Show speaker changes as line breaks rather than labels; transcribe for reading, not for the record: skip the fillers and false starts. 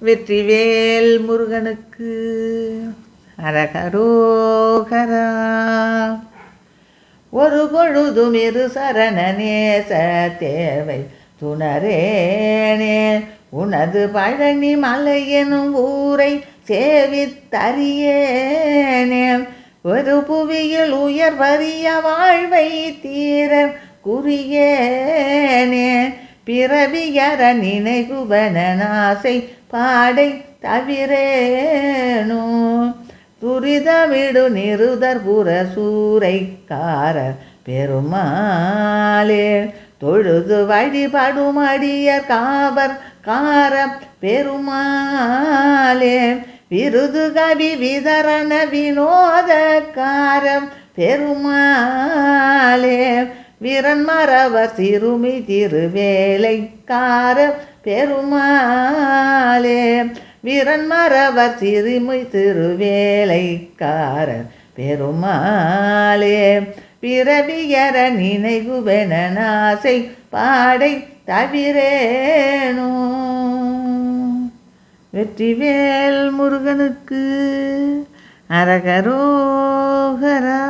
வெற்றிவேல் முருகனுக்கு அரகரோகரா. ஒரு பொழுதும் இரு சரண நேச தேவை துணரேனே, உனது பழனி மலை எனும் ஊரை சேவித்தறியேனே. ஒரு புவியில் உயர்வறிய வாழ்வை தீர குறியேனே, பிறவியற நினைகுவனாசை பாடை தவிரேனோ. துரிதமிடு நிருதர்புர சூரைக்கார பெருமாளே, தொழுது வழிபடுமடியர் காவர் கார பெருமாளே. விருது கவி விதரண வினோதக்கார பெருமாளே, விரன்மரவர் சிறுமி திருவேலைக்கார பெருமாளே. விரன்மரவர் சிறுமி திருவேலைக்கார பெருமாளே, பிறவியற நினைகுவனாசை பாடை தவிரேனோ. வெற்றிவேல் முருகனுக்கு அரகரோகரா.